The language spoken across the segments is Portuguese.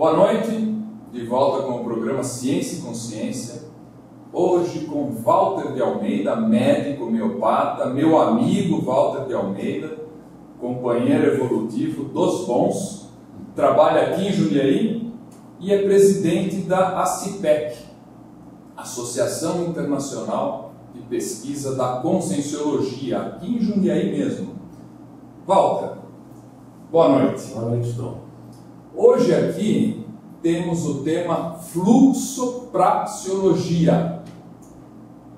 Boa noite, de volta com o programa Ciência e Consciência. Hoje com Walter de Almeida, médico homeopata, meu amigo Walter de Almeida, companheiro evolutivo dos bons, trabalha aqui em Jundiaí e é presidente da ACIPEC, Associação Internacional de Pesquisa da Conscienciologia, aqui em Jundiaí mesmo. Walter, boa noite. Boa noite, Tom. Hoje aqui temos o tema fluxopraxiologia.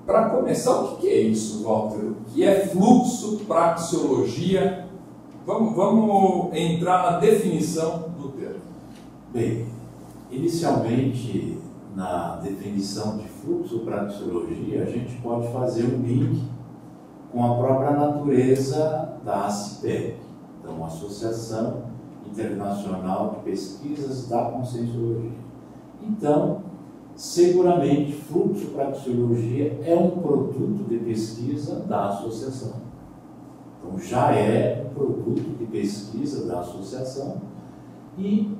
Para começar, o que é isso, Walter? O que é fluxopraxiologia? Vamos entrar na definição do termo. Bem, inicialmente, na definição de fluxopraxiologia, a gente pode fazer um link com a própria natureza da ACIPEC, então, Associação Internacional de Pesquisas da Conscienciologia. Então, seguramente, fluxopraxiologia é um produto de pesquisa da associação. Então, já é um produto de pesquisa da associação e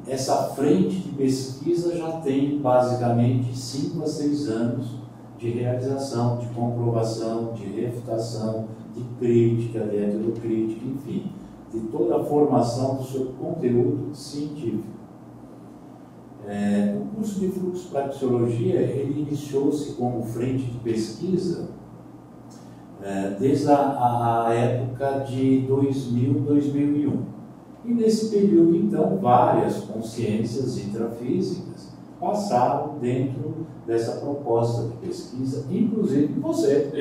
essa frente de pesquisa já tem basicamente 5 a 6 anos de realização, de comprovação, de refutação, de crítica, de heterocrítica, enfim, de toda a formação do seu conteúdo científico. O curso de fluxopraxiologia ele iniciou-se como frente de pesquisa desde a época de 2000, 2001. E nesse período, então, várias consciências intrafísicas passaram dentro dessa proposta de pesquisa, inclusive você.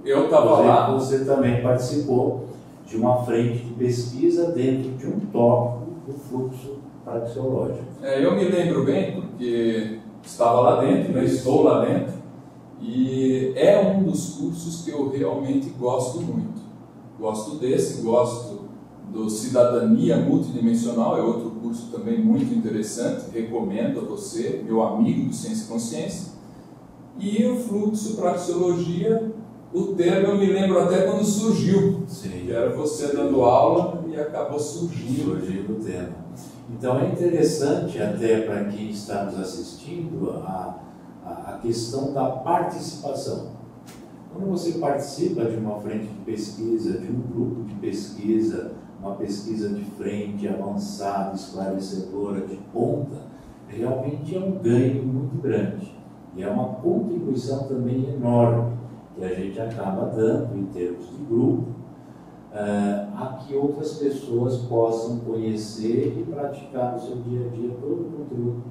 Eu estava lá. Você também participou de uma frente de pesquisa dentro de um tópico do fluxo praxeológico. Eu me lembro bem, porque estava lá dentro, né? Estou lá dentro, e é um dos cursos que eu realmente gosto muito. Gosto desse, gosto do Cidadania Multidimensional, é outro curso também muito interessante, recomendo a você, meu amigo do Ciência e Consciência. E o fluxo praxeologia, o termo eu me lembro até quando surgiu. Sim. Que era você dando aula e acabou surgindo o tema. Então é interessante até para quem está nos assistindo a questão da participação. Quando você participa de uma frente de pesquisa, de um grupo de pesquisa, uma pesquisa de frente, avançada, esclarecedora, de ponta, realmente é um ganho muito grande. E é uma contribuição também enorme que a gente acaba dando em termos de grupo, a que outras pessoas possam conhecer e praticar no seu dia a dia todo o conteúdo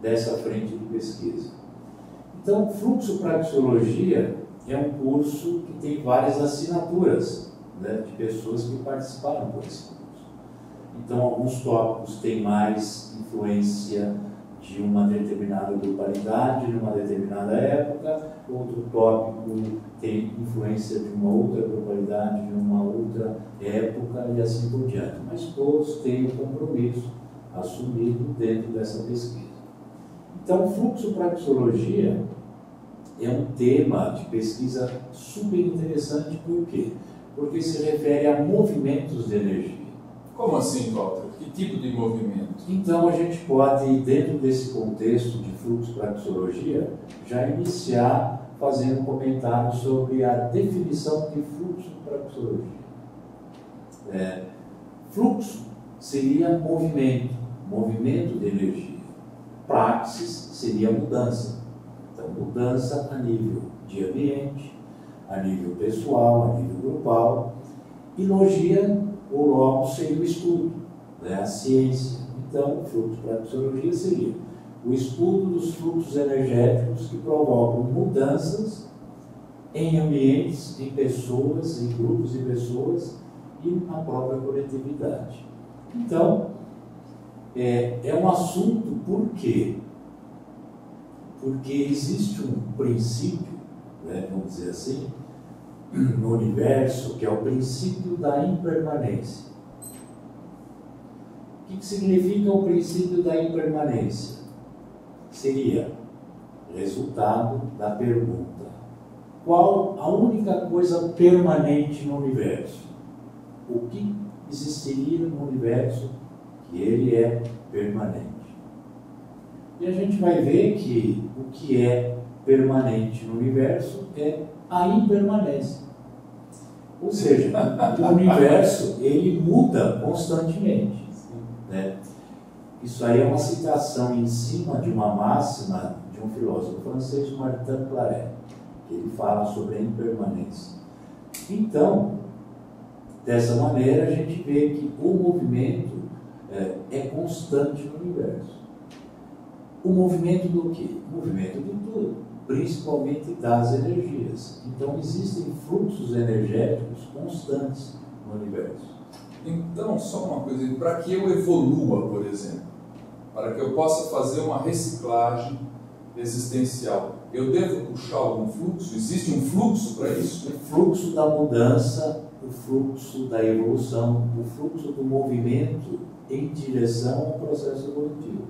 dessa frente de pesquisa. Então, fluxopraxiologia é um curso que tem várias assinaturas, né, de pessoas que participaram desse curso. Então, alguns tópicos têm mais influência de uma determinada grupalidade, numa determinada época, outro tópico tem influência de uma outra grupalidade, de uma outra época e assim por diante. Mas todos têm o compromisso assumido dentro dessa pesquisa. Então, fluxopraxiologia é um tema de pesquisa super interessante, por quê? Porque se refere a movimentos de energia. Como assim, Walter? Que tipo de movimento? Então, a gente pode, dentro desse contexto de fluxopraxiologia, já iniciar fazendo um comentário sobre a definição de fluxopraxiologia. Fluxo seria movimento de energia. Praxis seria mudança. Então, mudança a nível de ambiente, a nível pessoal, a nível grupal. E logia, ou logo, seria o estudo, né? A ciência. Então, fluxopraxiologia seria o estudo dos fluxos energéticos que provocam mudanças em ambientes, em pessoas, em grupos de pessoas e na própria coletividade. Então, é um assunto por quê? Porque existe um princípio, né, vamos dizer assim, no universo, que é o princípio da impermanência. O que significa o princípio da impermanência? Seria resultado da pergunta: qual a única coisa permanente no universo? O que existiria no universo que ele é permanente. E a gente vai ver que o que é permanente no universo é a impermanência. Ou seja, o universo ele muda constantemente. Né? Isso aí é uma citação em cima de uma máxima de um filósofo francês, Martin Claret, que ele fala sobre a impermanência. Então, dessa maneira, a gente vê que o movimento é constante no universo. O movimento do quê? O movimento de tudo, principalmente das energias. Então, existem fluxos energéticos constantes no universo. Então, só uma coisa, para que eu evolua, por exemplo, para que eu possa fazer uma reciclagem existencial, eu devo puxar algum fluxo? Existe um fluxo para isso? O fluxo da mudança, o fluxo da evolução, o fluxo do movimento em direção ao processo evolutivo.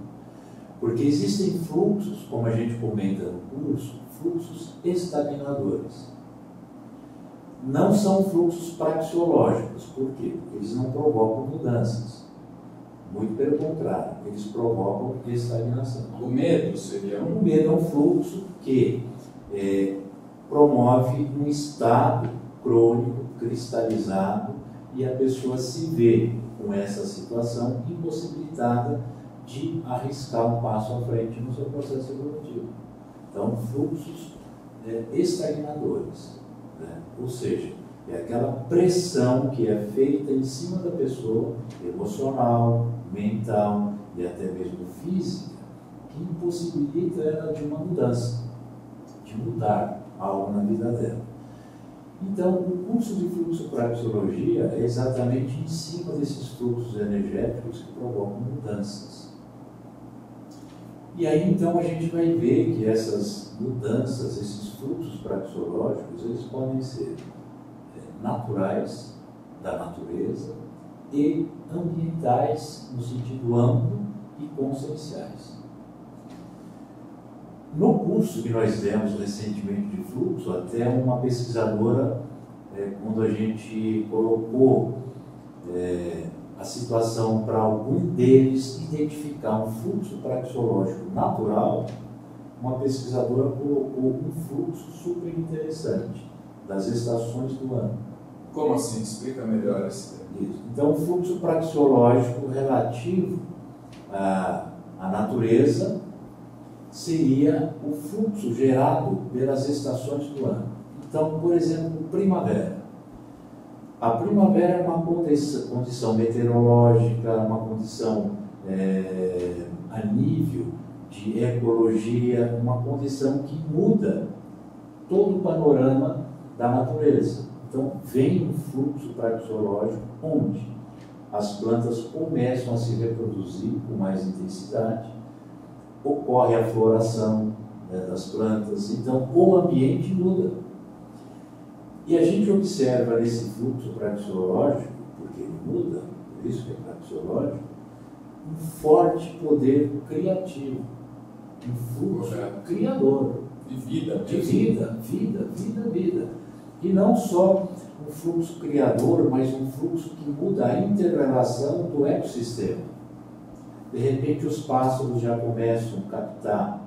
Porque existem fluxos, como a gente comenta no curso, fluxos estagnadores. Não são fluxos praxeológicos. Por quê? Porque eles não provocam mudanças. Muito pelo contrário, eles provocam estagnação. O medo seria um... O medo é um fluxo que promove um estado crônico, cristalizado, e a pessoa se vê com essa situação impossibilitada de arriscar um passo à frente no seu processo evolutivo. Então, fluxos estagnadores, né? Ou seja, é aquela pressão que é feita em cima da pessoa, emocional, mental e até mesmo física, que impossibilita ela de uma mudança, de mudar algo na vida dela. Então, o curso de fluxopraxeologia é exatamente em cima desses fluxos energéticos que provocam mudanças. E aí, então, a gente vai ver que essas mudanças, esses fluxos praxeológicos, eles podem ser naturais, da natureza, e ambientais, no sentido amplo, e conscienciais. No curso que nós demos recentemente de fluxo, até uma pesquisadora, quando a gente colocou a situação para algum deles identificar um fluxo praxeológico natural, uma pesquisadora colocou um fluxo super interessante das estações do ano. Como assim? Explica melhor esse termo. Então, o fluxo praxeológico relativo à natureza seria o fluxo gerado pelas estações do ano. Então, por exemplo, primavera. A primavera é uma condição meteorológica, uma condição a nível de ecologia, uma condição que muda todo o panorama da natureza. Então, vem um fluxo praxeológico onde as plantas começam a se reproduzir com mais intensidade, ocorre a floração das plantas, então o ambiente muda. E a gente observa nesse fluxo praxeológico, porque ele muda, por isso que é praxeológico, um forte poder criativo, um fluxo criador. De vida. De vida. E não só um fluxo criador, mas um fluxo que muda a interrelação do ecossistema. De repente os pássaros já começam a captar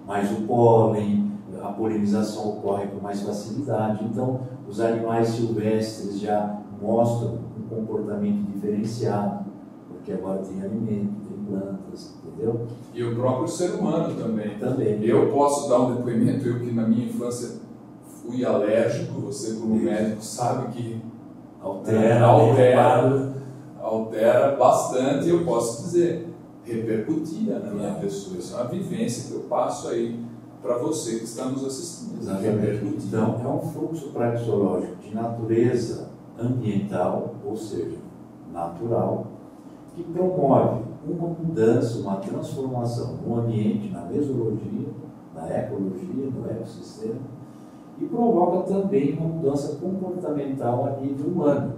mais o pólen, a polinização ocorre com mais facilidade. Então, os animais silvestres já mostram um comportamento diferenciado, porque agora tem alimento, tem plantas, entendeu? E o próprio ser humano também. Também. Eu posso dar um depoimento, eu que na minha infância fui alérgico, você como médico sabe que altera bastante, eu posso dizer, repercutia na minha pessoa. Isso é uma vivência que eu passo aí para você que está nos assistindo. Exatamente. Então, é um fluxo praxeológico de natureza ambiental, ou seja, natural, que promove uma mudança, uma transformação no ambiente, na mesologia, na ecologia, no ecossistema, e provoca também uma mudança comportamental a nível humano.